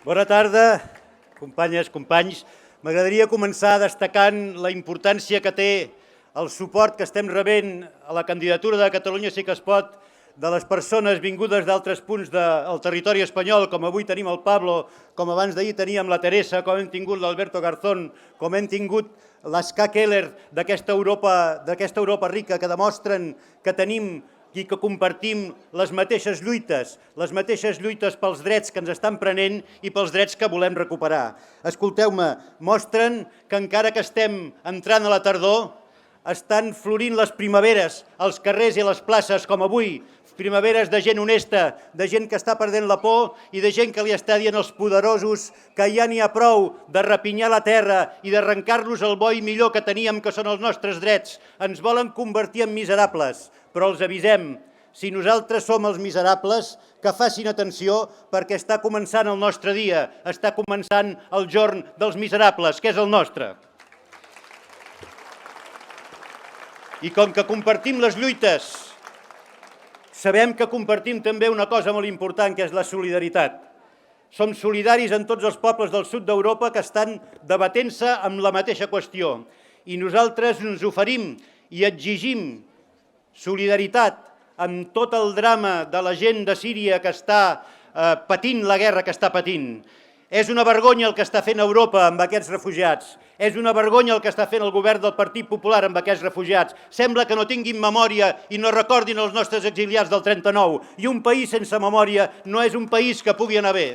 Bona tarda, companyes, companys. M'agradaria començar destacant la importància que té el suport que estem rebent a la candidatura de Catalunya Sí que es pot de les persones vingudes d'altres punts del territori espanyol, com avui tenim el Pablo, com abans d'ahir teníem la Teresa, com hem tingut l'Alberto Garzón, com hem tingut l'Ska Keller d'aquesta Europa rica, que demostren que tenim i que compartim les mateixes lluites pels drets que ens estan prenent i pels drets que volem recuperar. Escolteu-me, mostren que encara que estem entrant a la tardor, estan florint les primaveres als carrers i a les places com avui, primaveres de gent honesta, de gent que està perdent la por i de gent que li està dient als poderosos que ja n'hi ha prou de rapinyar la terra i d'arrencar-nos el bo i millor que teníem, que són els nostres drets. Ens volen convertir en miserables, però els avisem, si nosaltres som els miserables, que facin atenció perquè està començant el nostre dia, està començant el jorn dels miserables, que és el nostre. I com que compartim les lluites, sabem que compartim també una cosa molt important, que és la solidaritat. Som solidaris amb tots els pobles del sud d'Europa que estan debatent-se amb la mateixa qüestió. I nosaltres ens oferim i exigim solidaritat amb tot el drama de la gent de Síria que està patint la guerra que està patint. És una vergonya el que està fent Europa amb aquests refugiats. És una vergonya el que està fent el govern del Partit Popular amb aquests refugiats. Sembla que no tinguin memòria i no recordin els nostres exiliats del 39. I un país sense memòria no és un país que pugui anar bé.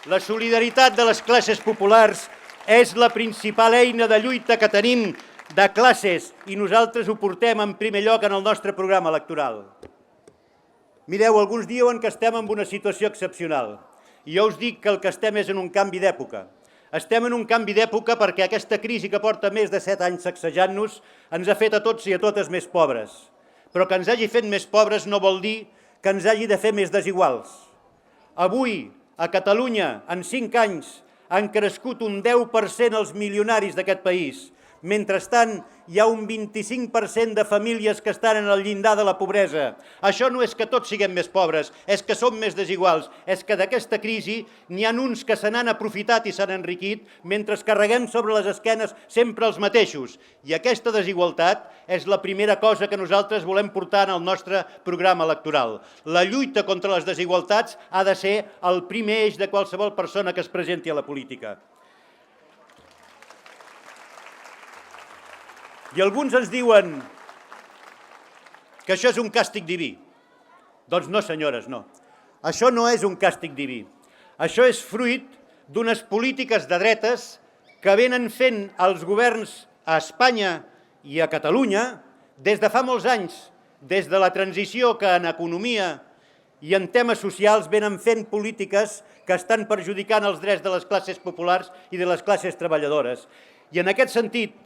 La solidaritat de les classes populars és la principal eina de lluita que tenim de classes i nosaltres ho portem en primer lloc en el nostre programa electoral. Mireu, alguns diuen que estem en una situació excepcional. I jo us dic que el que estem és en un canvi d'època. Estem en un canvi d'època perquè aquesta crisi que porta més de 7 anys sacsejant-nos ens ha fet a tots i a totes més pobres. Però que ens hagi fet més pobres no vol dir que ens hagi de fer més desiguals. Avui, a Catalunya, en 5 anys, han crescut un 10% els milionaris d'aquest país. Mentrestant, hi ha un 25% de famílies que estan en el llindar de la pobresa. Això no és que tots siguem més pobres, és que som més desiguals. És que d'aquesta crisi n'hi ha uns que se n'han aprofitat i s'han enriquit, mentre carreguem sobre les esquenes sempre els mateixos. I aquesta desigualtat és la primera cosa que nosaltres volem portar en el nostre programa electoral. La lluita contra les desigualtats ha de ser el primer eix de qualsevol persona que es presenti a la política. I alguns ens diuen que això és un càstig diví. Doncs no, senyores, no. Això no és un càstig diví. Això és fruit d'unes polítiques de dretes que venen fent els governs a Espanya i a Catalunya des de fa molts anys, des de la transició que en economia i en temes socials venen fent polítiques que estan perjudicant els drets de les classes populars i de les classes treballadores. I en aquest sentit,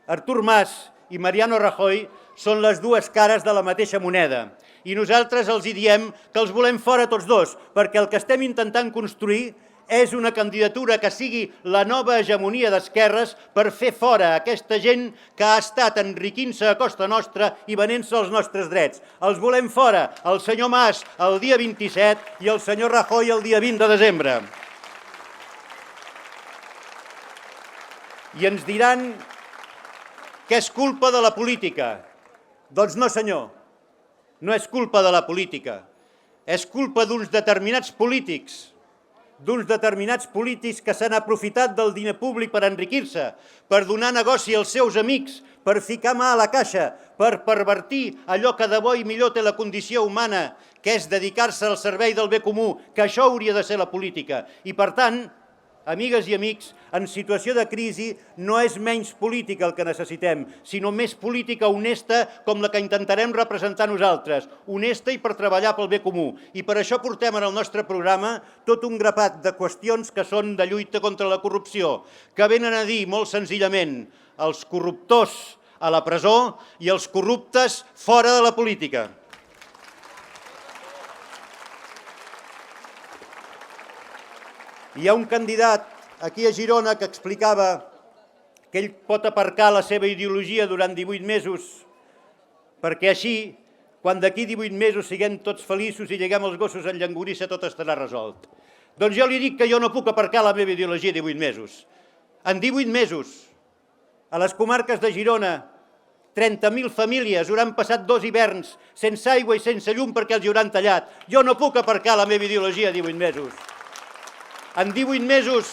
Artur Mas i Mariano Rajoy són les dues cares de la mateixa moneda. I nosaltres els diem que els volem fora tots dos, perquè el que estem intentant construir és una candidatura que sigui la nova hegemonia d'esquerres per fer fora aquesta gent que ha estat enriquint-se a costa nostra i venent-se els nostres drets. Els volem fora, el senyor Mas el dia 27 i el senyor Rajoy el dia 20 de desembre. I ens diran que és culpa de la política. Doncs no, senyor, no és culpa de la política. És culpa d'uns determinats polítics que s'han aprofitat del diner públic per enriquir-se, per donar negoci als seus amics, per ficar mà a la caixa, per pervertir allò que de bo i millor té la condició humana, que és dedicar-se al servei del bé comú, que això hauria de ser la política. I per tant, amigues i amics, en situació de crisi no és menys política el que necessitem, sinó més política honesta com la que intentarem representar nosaltres, honesta i per treballar pel bé comú. I per això portem en el nostre programa tot un grapat de qüestions que són de lluita contra la corrupció, que venen a dir molt senzillament els corruptors a la presó i els corruptes fora de la política. Hi ha un candidat aquí a Girona que explicava que ell pot aparcar la seva ideologia durant 18 mesos perquè així, quan d'aquí 18 mesos siguem tots feliços i lleguem els gossos en llonganissa, tot estarà resolt. Doncs jo li dic que jo no puc aparcar la meva ideologia 18 mesos. En 18 mesos, a les comarques de Girona, 30.000 famílies hauran passat 2 hiverns sense aigua i sense llum perquè els hi hauran tallat. Jo no puc aparcar la meva ideologia 18 mesos. En 18 mesos,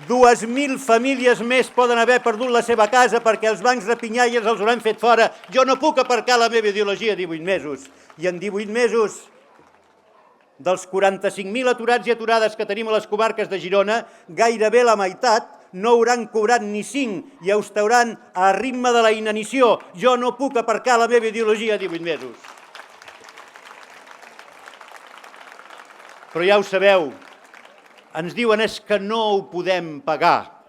2.000 famílies més poden haver perdut la seva casa perquè els bancs rapinyaires els hauran fet fora. Jo no puc aparcar la meva ideologia 18 mesos. I en 18 mesos, dels 45.000 aturats i aturades que tenim a les comarques de Girona, gairebé la meitat no hauran cobrat ni 5 i estaran a ritme de la inanició. Jo no puc aparcar la meva ideologia 18 mesos. Però ja ho sabeu, ens diuen és que no ho podem pagar.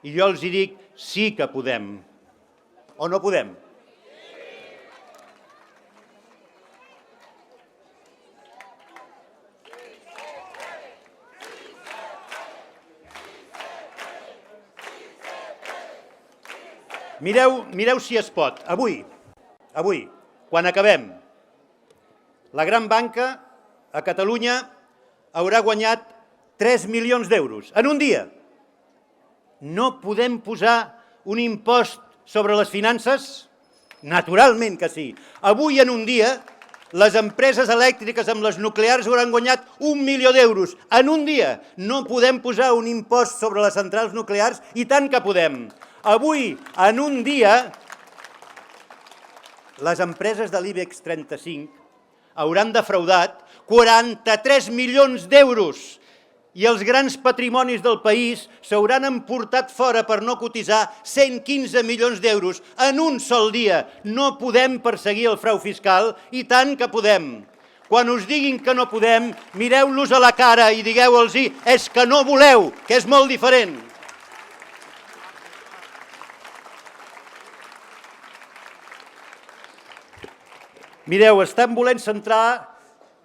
I jo els dic, sí que podem. O no podem? Mireu si es pot. Avui, quan acabem, la gran banca a Catalunya haurà guanyat 3 milions d'euros en un dia. No podem posar un impost sobre les finances? Naturalment que sí. Avui en un dia les empreses elèctriques amb les nuclears hauran guanyat 1 milió d'euros. En un dia no podem posar un impost sobre les centrals nuclears? I tant que podem. Avui, en un dia, les empreses de l'IBEX 35 hauran defraudat 43 milions d'euros i els grans patrimonis del país s'hauran emportat fora per no cotitzar 115 milions d'euros en un sol dia. No podem perseguir el frau fiscal? I tant que podem. Quan us diguin que no podem, mireu-los a la cara i digueu-los és que no voleu, que és molt diferent. Mireu, estem volent centrar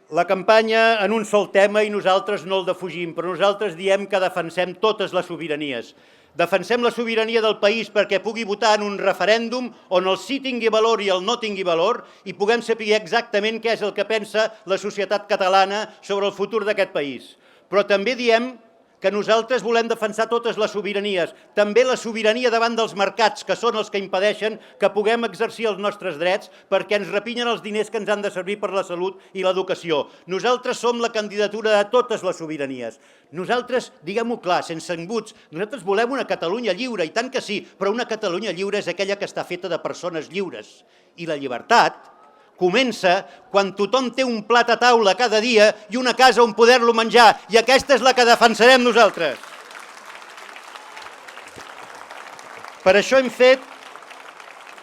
la campanya en un sol tema i nosaltres no el defugim, però nosaltres diem que defensem totes les sobiranies. Defensem la sobirania del país perquè pugui votar en un referèndum on el sí tingui valor i el no tingui valor i puguem saber exactament què és el que pensa la societat catalana sobre el futur d'aquest país. Però també diem que nosaltres volem defensar totes les sobiranies, també la sobirania davant dels mercats, que són els que impedeixen que puguem exercir els nostres drets perquè ens rapinyen els diners que ens han de servir per la salut i l'educació. Nosaltres som la candidatura de totes les sobiranies. Nosaltres, diguem-ho clar, sense embuts, nosaltres volem una Catalunya lliure, i tant que sí, però una Catalunya lliure és aquella que està feta de persones lliures. I la llibertat comença quan tothom té un plat a taula cada dia i una casa on poder-lo menjar, i aquesta és la que defensarem nosaltres. Per això hem fet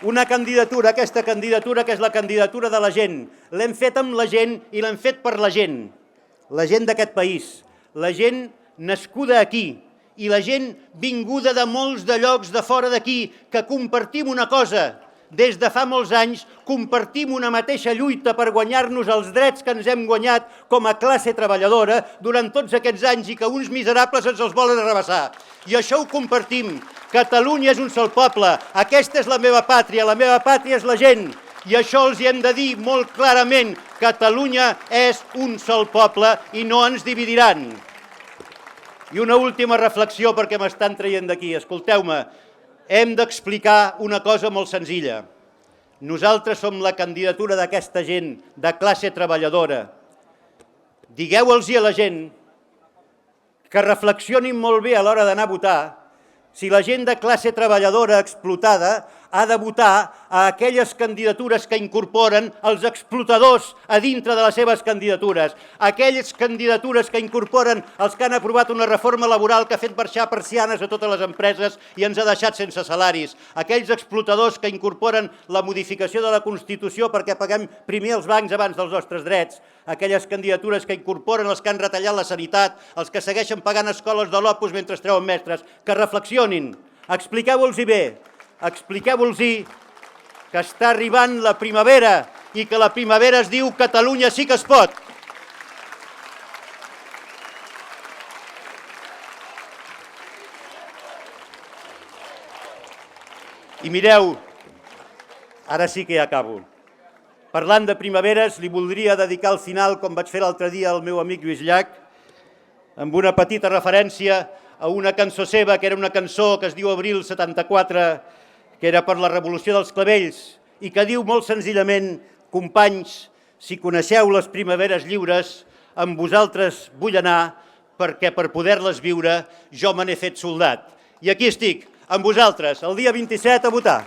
una candidatura, aquesta candidatura que és la candidatura de la gent. L'hem fet amb la gent i l'hem fet per la gent d'aquest país, la gent nascuda aquí i la gent vinguda de molts de llocs de fora d'aquí, que compartim una cosa. Des de fa molts anys compartim una mateixa lluita per guanyar-nos els drets que ens hem guanyat com a classe treballadora durant tots aquests anys i que uns miserables ens els volen arrabassar. I això ho compartim. Catalunya és un sol poble. Aquesta és la meva pàtria és la gent. I això els hi hem de dir molt clarament. Catalunya és un sol poble i no ens dividiran. I una última reflexió perquè m'estan traient d'aquí. Escolteu-me. Hem d'explicar una cosa molt senzilla. Nosaltres som la candidatura d'aquesta gent de classe treballadora. Digueu-los a la gent que reflexionin molt bé a l'hora d'anar a votar si la gent de classe treballadora explotada ha de votar a aquelles candidatures que incorporen els explotadors a dintre de les seves candidatures, aquelles candidatures que incorporen els que han aprovat una reforma laboral que ha fet baixar persianes a totes les empreses i ens ha deixat sense salaris, aquells explotadors que incorporen la modificació de la Constitució perquè paguem primer els bancs abans dels nostres drets, aquelles candidatures que incorporen els que han retallat la sanitat, els que segueixen pagant escoles de l'Opus mentre treuen mestres, que reflexionin, expliqueu-los bé, expliqueu-los que està arribant la primavera i que la primavera es diu Catalunya sí que es pot. I mireu, ara sí que ja acabo. Parlant de primaveres, li voldria dedicar al final, com vaig fer l'altre dia al meu amic Lluís Llach, amb una petita referència a una cançó seva, que era una cançó que es diu Abril 74, que era per la Revolució dels Clavells, i que diu molt senzillament: companys, si coneixeu les primaveres lliures, amb vosaltres vull anar, perquè per poder-les viure jo me n'he fet soldat. I aquí estic, amb vosaltres, el dia 27 a votar.